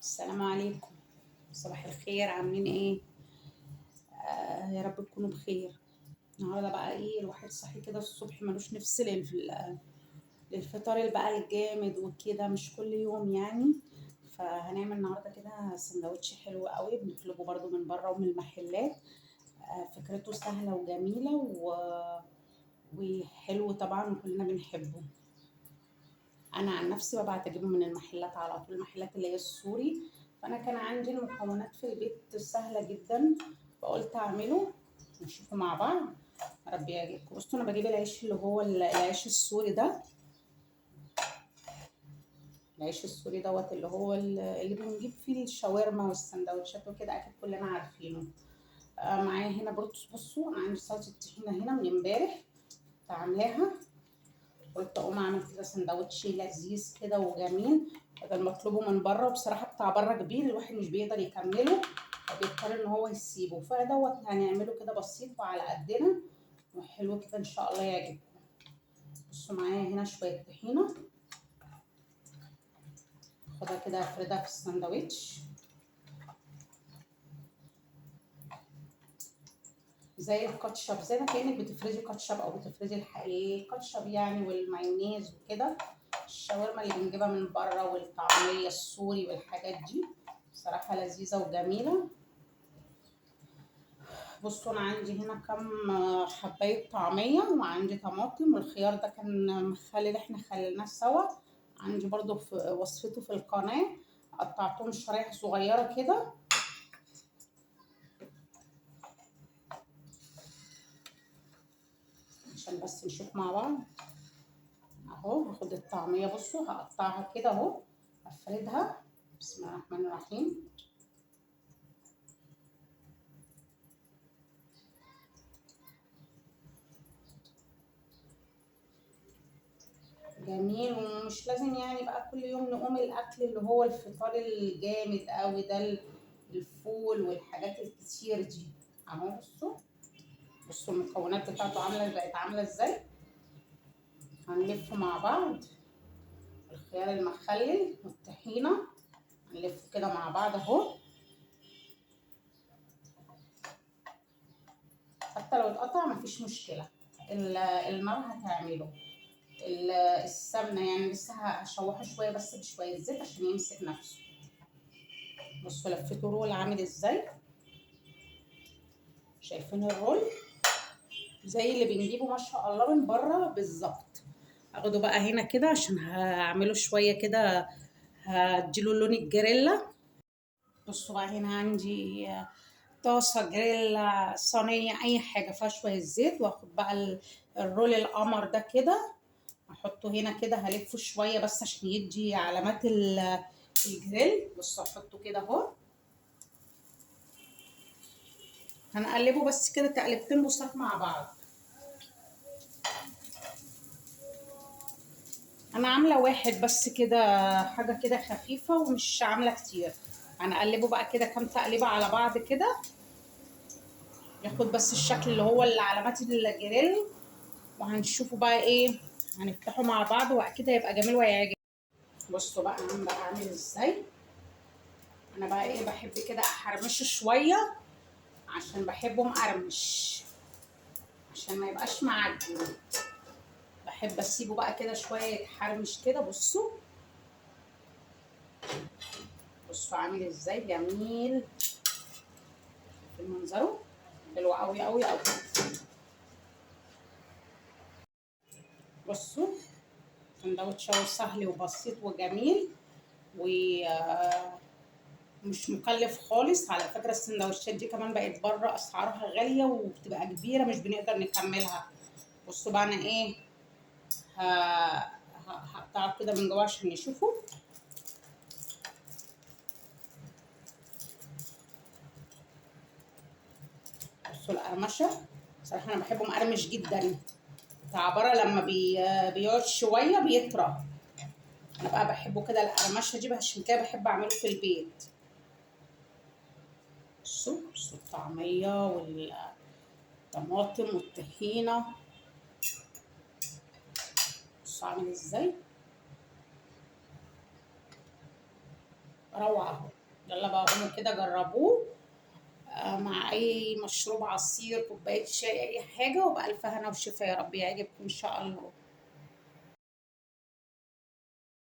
السلام عليكم. صباح الخير، عاملين ايه؟ يا رب تكونوا بخير. النهارده بقى ايه، الواحد صحي كده الصبح ملوش نفس للفطار اللي بقى الجامد وكده، مش كل يوم يعني. فهنعمل النهارده كده سندوتش حلو قوي، بنطلبه برضو من بره ومن المحلات. فكرته سهله وجميله وحلو طبعا وكلنا بنحبه. انا عن نفسي ببعت اجيبه من المحلات على طول، المحلات اللي هي السوري. فانا كان عندي المكونات في البيت سهله جدا، فقلت اعمله نشوفه مع بعض. ربي يعجبكم. بصوا انا بجيب العيش اللي هو العيش السوري ده. العيش السوري دوت اللي هو اللي بنجيب فيه الشاورما والسندوتشات وكده، اكيد كلنا عارفينه. معايا هنا بصوا انا عندي صلصه طحينه هنا من امبارح عاملاها. قلت اقوم اعمل كده سندوتش لذيذ كده وجميل بدل ما اطلبه من بره، وبصراحه بتاع بره كبير الواحد مش بيقدر يكمله فبيضطر ان هو يسيبه، فدوت هنعمله كده بسيط وعلى قدنا وحلو كده ان شاء الله يعجبكم. بصوا معايا هنا شويه طحينه، خدها كده افردها في السندوتش زي الكاتشب، زي ما كانك بتفرزي كاتشب او بتفرزي الكاتشب يعني، والمايونيز وكده. الشاورما اللي بنجيبها من بره والطعميه السوري والحاجات دي بصراحه لذيذه وجميله. بصوا انا عندي هنا كام حبايه طعميه، وعندي طماطم، والخيار ده كان مخلل احنا خليناه سوا. عندي برضو في وصفته في القناه، قطعتهم شرايح صغيره كده عشان بس نشوف مع بعض. اهو هاخد الطعميه، بصوا هقطعها كده اهو، افردها. بسم الله الرحمن الرحيم. جميل. ومش لازم يعني بقى كل يوم نقوم الاكل اللي هو الفطار الجامد قوي ده، الفول والحاجات الكتير دي. اهو بصوا المكونات بتاعته بقت عامله ازاي. هنلفه مع بعض الخيار المخلل والطحينه، هنلفه كده مع بعض اهو. حتى لو اتقطع مفيش مشكله، النار هتعمله. السمنه يعني لسه هشوحه شويه بس بشويه زيت عشان يمسك نفسه. بصوا لفيته رول عامل ازاي، شايفين الرول زي اللي بنجيبه ما شاء الله من بره بالظبط. اخده بقى هنا كده عشان هعمله شويه كده، هديله لون الجريلا. بصوا بقى هنا عندي طاسه جريلا، صينيه، اي حاجه فيها شويه زيت، واخد بقى الرول القمر ده كده احطه هنا كده، هلفه شويه بس عشان يدي علامات الجريل. بصوا احطه كده اهو، هنقلبه بس كده تقلبتين بساط مع بعض. انا عامله واحد بس كده، حاجه كده خفيفه ومش عامله كتير. هنقلبه بقى كده كام تقليبه على بعض كده، ياخد بس الشكل اللي هو علامات الجريل. وهنشوفه بقى ايه، هنفتحه مع بعض واكيد هيبقى جميل وهيعجب. بصوا بقى انا بقى عامل ازاي. انا بقى ايه، بحب كده احرمشه شويه عشان بحبه مقرمش، عشان ما يبقاش معجن. بحب اسيبه بقى كده شويه يتحرمش كده. بصوا عامل ازاي جميل في منظره، حلو قوي قوي قوي. بصوا سندوتش سهل وبسيط وجميل ومش مكلف خالص. على فكره السندوتشات دي كمان بقت بره اسعارها غاليه وبتبقى كبيره مش بنقدر نكملها. بصوا بقى انا ايه، هقطعه كده من جوه عشان نشوفه. بصوا القرمشه، صراحه انا بحبه مقرمش جدا. بتاع بره لما بيقعد شويه بيطرى، انا بقى بحبه كده القرمشه دي، عشان كده بحب اعمله في البيت. بصوا الطعميه والطماطم والطحينه، بصوا عامل ازاي، روعه اهو. يلا بقى قوموا كده جربوه، مع اي مشروب، عصير، كوبايه شاي، اي حاجه، وبألف هنا وشفا، يا رب يعجبكم ان شاء الله.